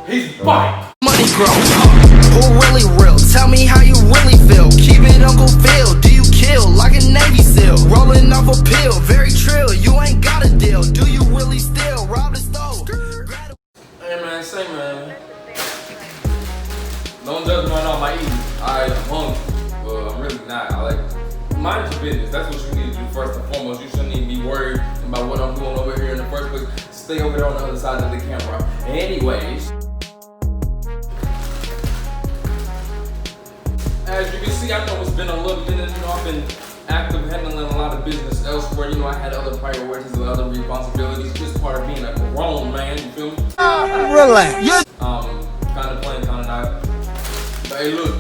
He's back. Money grow. Who really real? Tell me how you really feel. Keep it Uncle Phil. Do you kill like a Navy SEAL? Rolling off a pill, very trill. You ain't got a deal. Do you really steal? Rob the stove. Hey man, say man. Don't judge me on my eating. I'm hungry. Well, I'm really not. Mind your business. That's what you need to do first and foremost. You shouldn't even be worried about what I'm doing over here in the first place. Stay over there on the other side of the camera. Anyways, as you can see, I know it's been a little minute. I've been active handling a lot of business elsewhere. I had other priorities and other responsibilities. Just part of being a grown man. You feel me? Relax. Kind of playing, kind of not. But hey, look,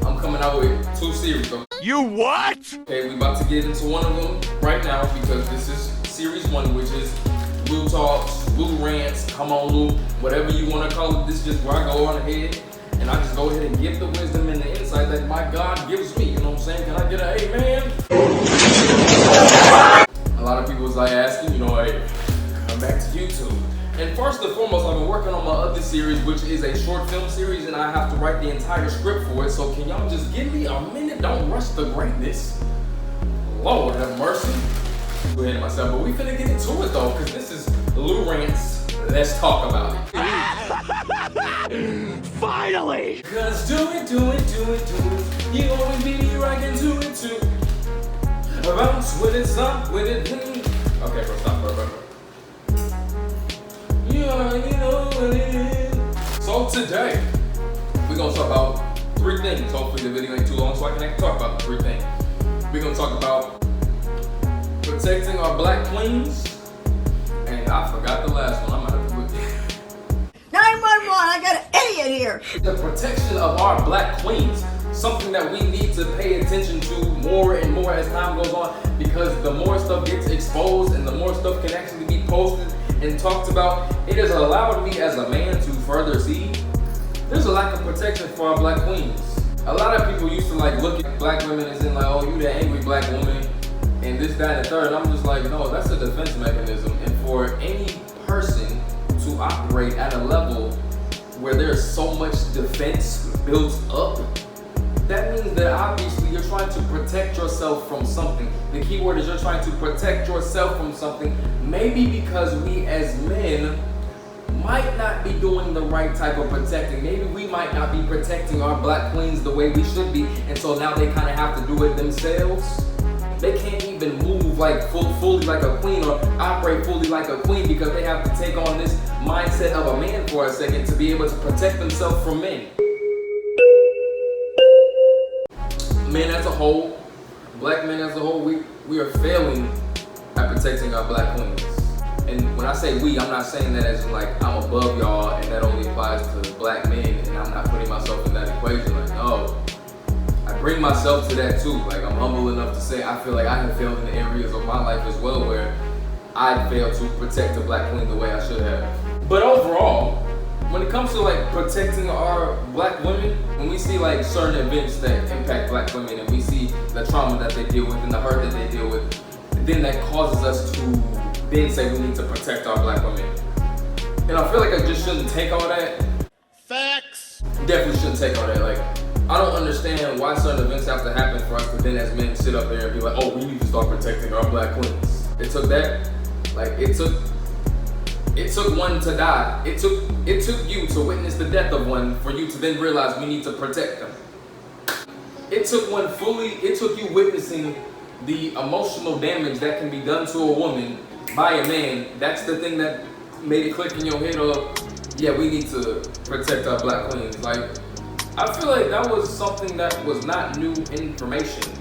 I'm coming out with 2 series. Okay? You what? Okay, we about to get into one of them right now because this is series 1, which is Lou Talks, Lou Rants, Come On Lou, whatever you want to call it. This is just where I go on ahead and I just go ahead and give the wisdom and the insight that my God gives me. You know what I'm saying? Can I get an amen? A lot of people was asking, hey, come back to YouTube. And first and foremost, I've been working on my other series, which is a short film series, and I have to write the entire script for it. So can y'all just give me a minute? Don't rush the greatness. Lord have mercy. Go ahead of myself, but we finna get into it though, because this is Lou Rants. Let's talk about it. Finally! Cause do it. You always be right into it too. Bounce with it, stop with it. Okay, bro, stop, bro. You already know what it is. So today, we're gonna talk about 3 things. Hopefully the video ain't too long so I can actually talk about the 3 things. We're gonna talk about protecting our black queens. And I forgot the last one. I'm gonna have to put 911, I got an idiot here. the protection of our black queens. Something that we need to pay attention to more and more as time goes on, because the more stuff gets exposed and the more stuff can actually be posted and talked about, it has allowed me as a man to further see there's a lack of protection for our black queens. A lot of people used to look at black women as in oh, you the angry black woman and this, that, and the third. And I'm just no, that's a defense mechanism. And for any person to operate at a level where there's so much defense built up, that means that obviously you're trying to protect yourself from something. The key word is you're trying to protect yourself from something, maybe because we as men might not be doing the right type of protecting. Maybe we might not be protecting our black queens the way we should be, and so now they kind of have to do it themselves. They can't even move fully like a queen or operate fully like a queen because they have to take on this mindset of a man for a second to be able to protect themselves from men. Men as a whole, black men as a whole, we are failing at protecting our black queens. And when I say we, I'm not saying that as I'm above y'all and that only applies to black men and I'm not putting myself in that equation. No, I bring myself to that too. I'm humble enough to say I feel like I have failed in the areas of my life as well where I failed to protect a black queen the way I should have. But overall, when it comes to protecting our black women, when we see certain events that impact black women and we see the trauma that they deal with and the hurt that they deal with, then that causes us to then say we need to protect our black women. And I feel like I just shouldn't take all that. Facts. Definitely shouldn't take all that. I don't understand why certain events have to happen for us to then as men sit up there and be oh, we need to start protecting our black queens. It took that. It took one to die. It took you to witness the death of one for you to then realize we need to protect them. It took you witnessing the emotional damage that can be done to a woman by a man. That's the thing that made it click in your head yeah, we need to protect our black queens. I feel like that was something that was not new information.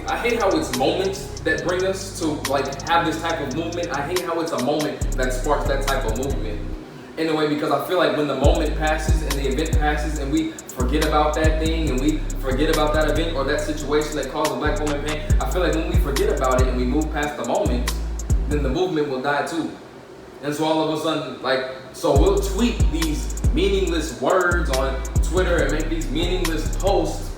I hate how it's moments that bring us to have this type of movement. I hate how it's a moment that sparks that type of movement. In a way, because I feel like when the moment passes and the event passes and we forget about that thing and we forget about that event or that situation that caused a black woman pain, I feel like when we forget about it and we move past the moment, then the movement will die too. And so all of a sudden, so we'll tweet these meaningless words on Twitter and make these meaningless posts,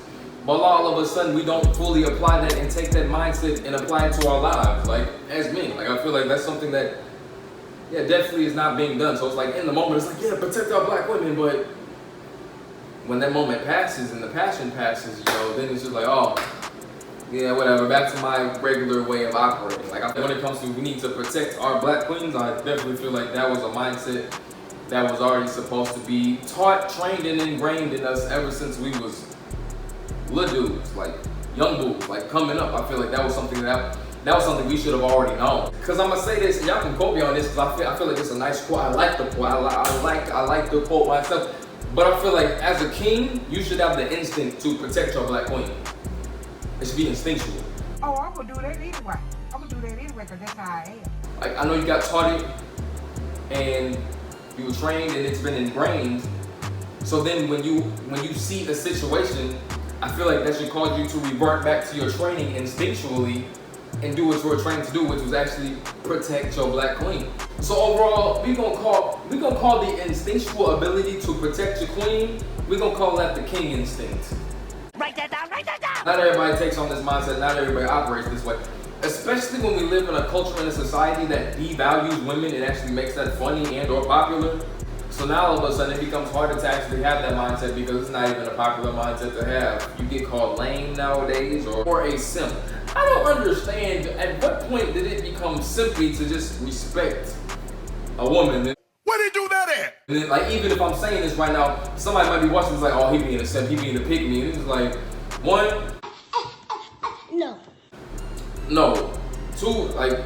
but all of a sudden we don't fully apply that and take that mindset and apply it to our lives, as men. I feel like that's something that yeah, definitely is not being done. So it's like in the moment, it's like, yeah, protect our black women, but when that moment passes and the passion passes, you know, then it's just like, oh, yeah, whatever, back to my regular way of operating. Like, when it comes to we need to protect our black queens, I definitely feel like that was a mindset that was already supposed to be taught, trained, and ingrained in us ever since we was little dudes, like young dudes, like coming up. I feel like that was something we should have already known. Cause I'm gonna say this, and y'all can quote me on this, cause I feel like it's a nice quote. I like the quote. I like the quote myself. But I feel like as a king, you should have the instinct to protect your black queen. It should be instinctual. Oh, I'm gonna do that anyway. I'm gonna do that anyway, cause that's how I am. Like, I know you got taught it, and you were trained, and it's been ingrained. So then when you see a situation, I feel like that should cause you to revert back to your training instinctually and do what you were trained to do, which was actually protect your black queen. So overall, we gonna call the instinctual ability to protect your queen, we're gonna call that the king instinct. Write that down, write that down! Not everybody takes on this mindset, not everybody operates this way. Especially when we live in a culture and a society that devalues women and actually makes that funny and or popular. So now all of a sudden it becomes harder to actually have that mindset because it's not even a popular mindset to have. You get called lame nowadays or a simp. I don't understand at what point did it become simply to just respect a woman. Where they do that at? And then, like, even if I'm saying this right now, somebody might be watching this like, oh, he being a simp, he being a pick me. And it's just like, one, no. Two, like,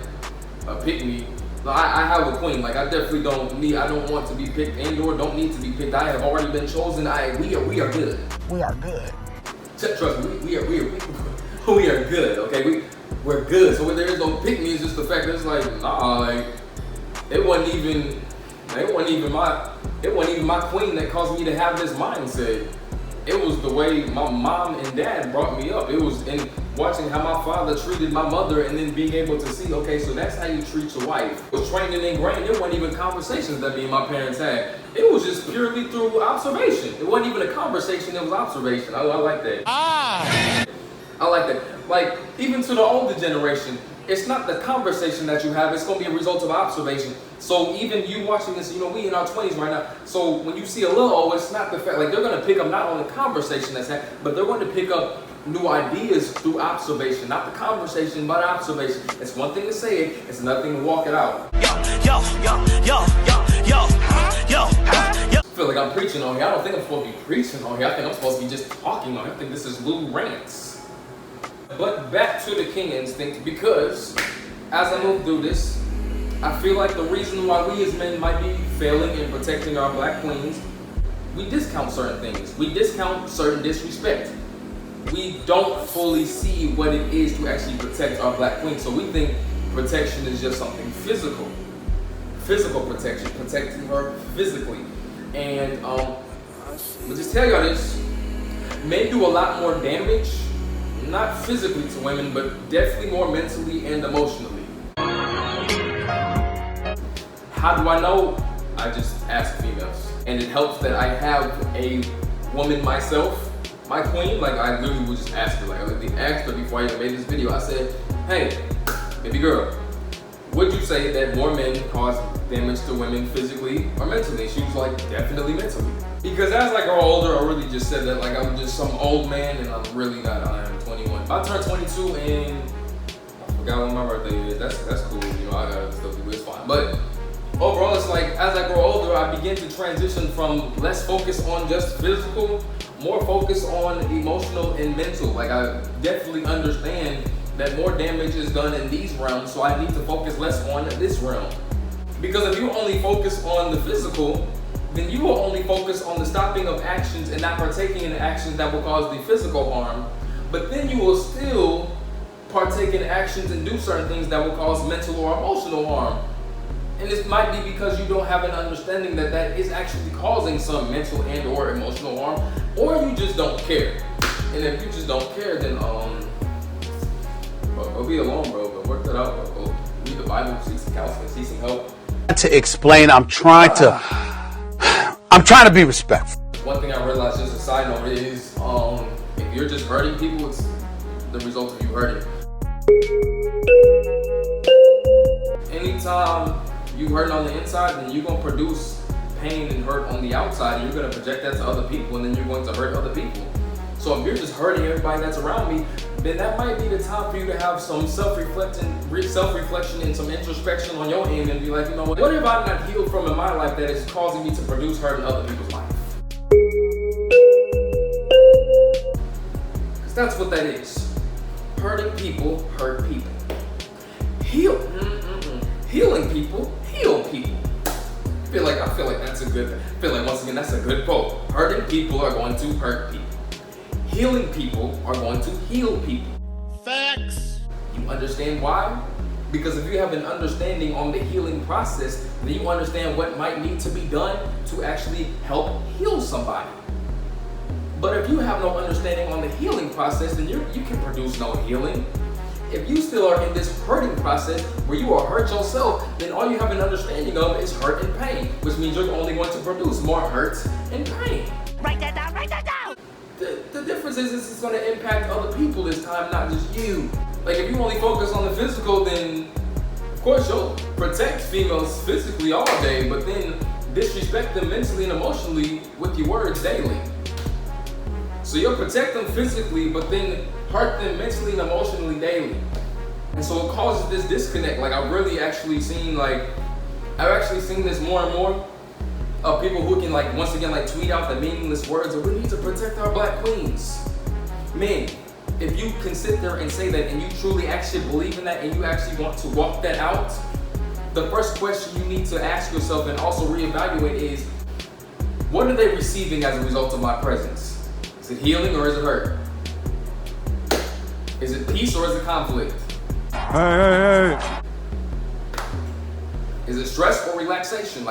a pick me. I have a queen. Like, I definitely I don't want to be picked and or don't need to be picked. I have already been chosen. We are good. We are good. Trust me, we are good, okay? We're good. So when there is no pick me, it's just the fact that it's like, nah, like, it wasn't even my queen that caused me to have this mindset. It was the way my mom and dad brought me up. It was in watching how my father treated my mother and then being able to see, okay, so that's how you treat your wife. It was trained and ingrained. It wasn't even conversations that me and my parents had. It was just purely through observation. It wasn't even a conversation, it was observation. I like that. I like that. Like, even to the older generation, it's not the conversation that you have, it's gonna be a result of observation. So even you watching this, you know, we in our 20s right now. So when you see a little old, it's not the fact, like, they're gonna pick up not only conversation that's happening, but they're going to pick up new ideas through observation. Not the conversation, but observation. It's one thing to say it, it's another thing to walk it out. I feel like I'm preaching on here. I don't think I'm supposed to be preaching on here. I think I'm supposed to be just talking on here. I think this is Lou Rants. But back to the king instinct, because as I move through this, I feel like the reason why we as men might be failing in protecting our black queens, we discount certain things. We discount certain disrespect. We don't fully see what it is to actually protect our black queen. So we think protection is just something physical. Physical protection, protecting her physically. And but just tell y'all this, men do a lot more damage, not physically to women, but definitely more mentally and emotionally. How do I know? I just ask females. And it helps that I have a woman myself, my queen. Like, I literally would just ask her, like, I literally asked her before I even made this video. I said, hey, baby girl, would you say that more men cause damage to women physically or mentally? She was like, definitely mentally. Because as I grow older, I really just said that, like, I'm just some old man and I'm really not. I am 21. I turned 22 and I forgot when my birthday is. That's cool, you know, I got stuff to do, it's fine. But overall, it's like, as I grow older, I begin to transition from less focus on just physical, more focus on emotional and mental. Like, I definitely understand that more damage is done in these realms, so I need to focus less on this realm. Because if you only focus on the physical, then you will only focus on the stopping of actions and not partaking in actions that will cause the physical harm. But then you will still partake in actions and do certain things that will cause mental or emotional harm. And this might be because you don't have an understanding that that is actually causing some mental and or emotional harm, or you just don't care. And if you just don't care, then go be alone, bro. But work that out, bro. Go read the Bible, seek some counseling, seek some help. To explain, I'm trying to be respectful. One thing I realized, just a side note, is if you're just hurting people, it's the result of you hurting. Anytime you hurting on the inside, then you're gonna produce pain and hurt on the outside, and you're gonna project that to other people, and then you're going to hurt other people. So if you're just hurting everybody that's around me, then that might be the time for you to have some self-reflection and some introspection on your end and be like, you know what have I not healed from in my life that is causing me to produce hurt in other people's life? Because that's what that is. Hurting people hurt people. Healing people heal people. I feel like that's a good, once again, that's a good quote. Hurting people are going to hurt people. Healing people are going to heal people. Facts. You understand why? Because if you have an understanding on the healing process, then you understand what might need to be done to actually help heal somebody. But if you have no understanding on the healing process, then you can produce no healing. If you still are in this hurting process where you are hurt yourself, then all you have an understanding of is hurt and pain, which means you're only going to produce more hurt and pain. Write that down, write that down! The difference is it's going to impact other people this time, not just you. Like if you only focus on the physical, then of course you'll protect females physically all day, but then disrespect them mentally and emotionally with your words daily. So you'll protect them physically, but then hurt them mentally and emotionally daily. And so it causes this disconnect. Like I've actually seen this more and more of people who can once again tweet out the meaningless words of we need to protect our black queens. Men, if you can sit there and say that and you truly actually believe in that and you actually want to walk that out, the first question you need to ask yourself and also reevaluate is, what are they receiving as a result of my presence? Is it healing or is it hurt? Is it peace or is it conflict? Hey. Is it stress or relaxation?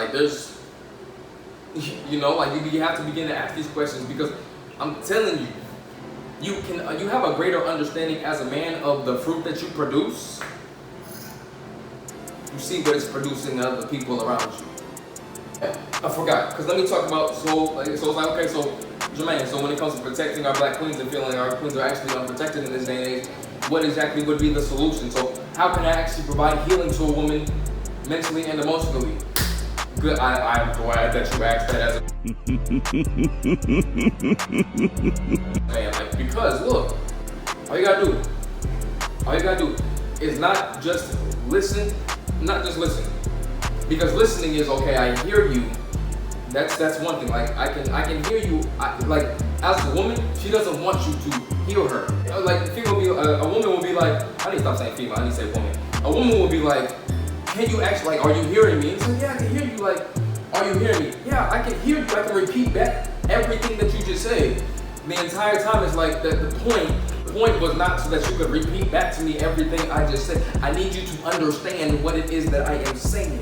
You have to begin to ask these questions, because I'm telling you, you have a greater understanding as a man of the fruit that you produce. You see what it's producing in other people around you. I forgot, because let me talk about, Jermaine, so when it comes to protecting our black queens and feeling our queens are actually unprotected in this day and age, what exactly would be the solution? So how can I actually provide healing to a woman mentally and emotionally? Good, I'm glad that you asked that as a man, because look, all you gotta do is not just listen, because listening is okay. I hear you. That's one thing. I can hear you. As a woman, she doesn't want you to hear her. A woman will be like, I need to stop saying female. I need to say woman. A woman will be like, can you actually, are you hearing me? It's like, yeah, I can hear you. Are you hearing me? Yeah, I can hear you. I can repeat back everything that you just said. The entire time is the point was not so that you could repeat back to me everything I just said. I need you to understand what it is that I am saying.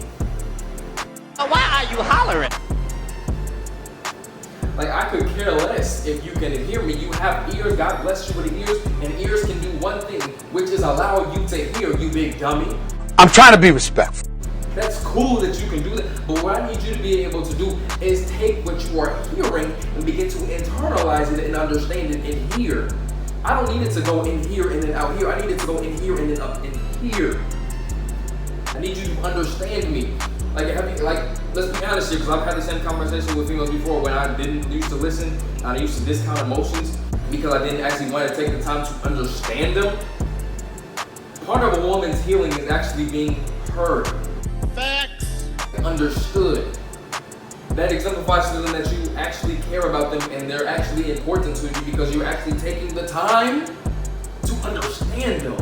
Why are you hollering? I could care less if you can hear me. You have ears, God bless you with ears, and ears can do one thing, which is allow you to hear, you big dummy. I'm trying to be respectful. That's cool that you can do that, but what I need you to be able to do is take what you are hearing and begin to internalize it and understand it in here. I don't need it to go in here and then out here. I need it to go in here and then up in here. I need you to understand me. Let's be honest here, because I've had the same conversation with females before when I didn't used to listen. I used to discount emotions because I didn't actually want to take the time to understand them. Part of a woman's healing is actually being heard. Facts. Understood. That exemplifies to them that you actually care about them and they're actually important to you because you're actually taking the time to understand them.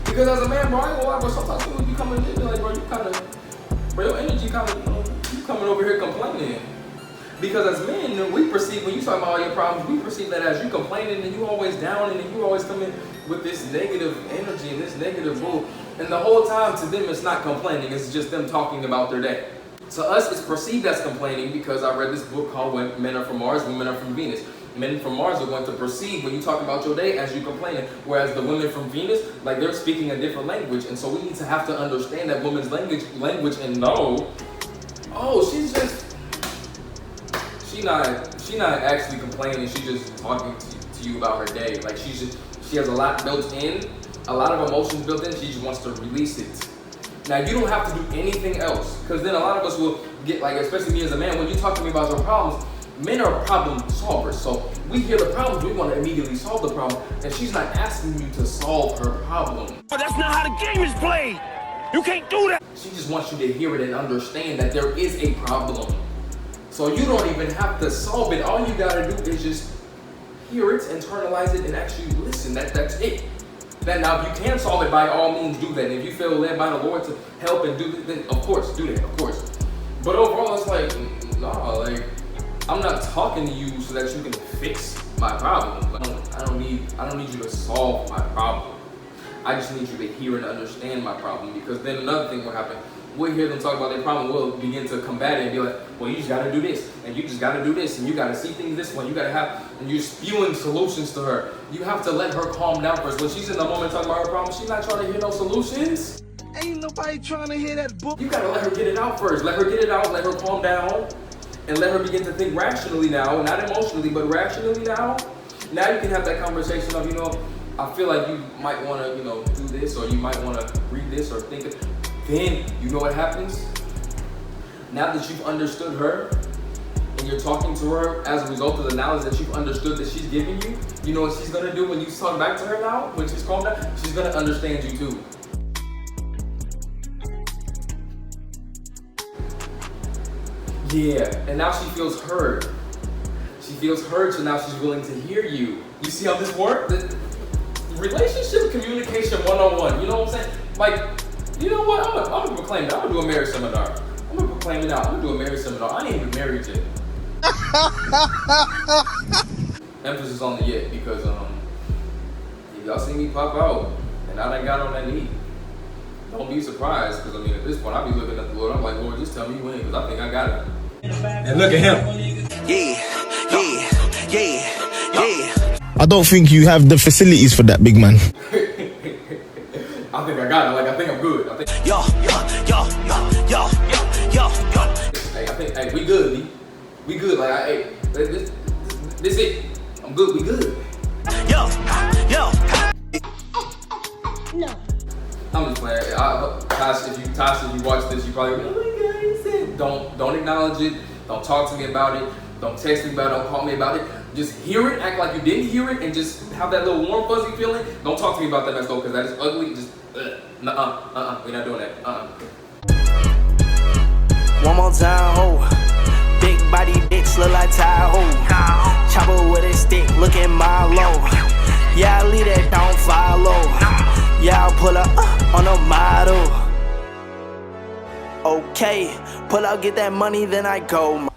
Because as a man, bro, I ain't gonna lie, but sometimes people be coming in and be like, bro, your energy you coming over here complaining. Because as men, we perceive, when you talk about all your problems, we perceive that as you complaining and you always down and you always come in with this negative energy and this negative mood. And the whole time to them it's not complaining, it's just them talking about their day. To us, it's perceived as complaining because I read this book called When Men Are From Mars, Women Are From Venus. Men from Mars are going to perceive when you talk about your day as you complaining, whereas the women from Venus, they're speaking a different language. And so we need to have to understand that woman's language and know, she's not actually complaining, she's just talking to you about her day. She has a lot built in, a lot of emotions built in, she just wants to release it. Now you don't have to do anything else, because then a lot of us will get like, especially me as a man, when you talk to me about your problems, men are problem solvers. So we hear the problems, we want to immediately solve the problem, and she's not asking you to solve her problem. But that's not how the game is played. You can't do that. She just wants you to hear it and understand that there is a problem. So you don't even have to solve it. All you gotta do is just hear it, internalize it, and actually listen. That's it. Then now, if you can solve it, by all means do that. And if you feel led by the Lord to help and do that, then of course do that, of course. But overall, it's like, nah, like I'm not talking to you so that you can fix my problem. I don't need you to solve my problem. I just need you to hear and understand my problem, because then another thing will happen. We'll hear them talk about their problem, we'll begin to combat it and be like, well, you just gotta do this, and you just gotta do this, and you gotta see things this way, you gotta have, and you're spewing solutions to her. You have to let her calm down first. When she's in the moment talking about her problem, she's not trying to hear no solutions. Ain't nobody trying to hear that book. You gotta let her get it out first. Let her get it out, let her calm down, and let her begin to think rationally now, not emotionally, but rationally now. Now you can have that conversation of, I feel like you might want to, do this, or you might want to read this or think it. Then, you know what happens? Now that you've understood her, and you're talking to her as a result of the knowledge that you've understood that she's giving you, you know what she's going to do when you talk back to her now, when she's calmed down? She's going to understand you too. Yeah, and now she feels heard. She feels heard, so now she's willing to hear you. You see how this works? Relationship communication 101, you know what I'm saying? Like, you know what? I'm gonna proclaim that. I'm gonna do a marriage seminar. I'm gonna proclaim it out. I'm gonna do a marriage seminar. I ain't even married yet. Emphasis on the yet, because if y'all see me pop out and I done got on that knee, don't be surprised, because at this point I'll be looking at the Lord. I'm like, Lord, just tell me when, because I think I got it. And look at him. Yeah. I don't think you have the facilities for that, big man. I think I got it. Like, I think I'm good. Yo. Hey, we good, B. We good. Like, this it. I'm good. We good. Yo. No. I'm just playing. Tasha, if you watch this, you probably be like, oh my God, he said. Don't acknowledge it. Don't talk to me about it. Don't text me about it. Don't call me about it. Just hear it, act like you didn't hear it, and just have that little warm, fuzzy feeling. Don't talk to me about that mess though, because that is ugly. Just, we're not doing that. One more time, ho. Big body bitch look like Tahoe. Chopper with a stick, looking my low. Yeah, I leave that, don't follow. Yeah, I'll pull up on a model. Okay, pull out, get that money, then I go.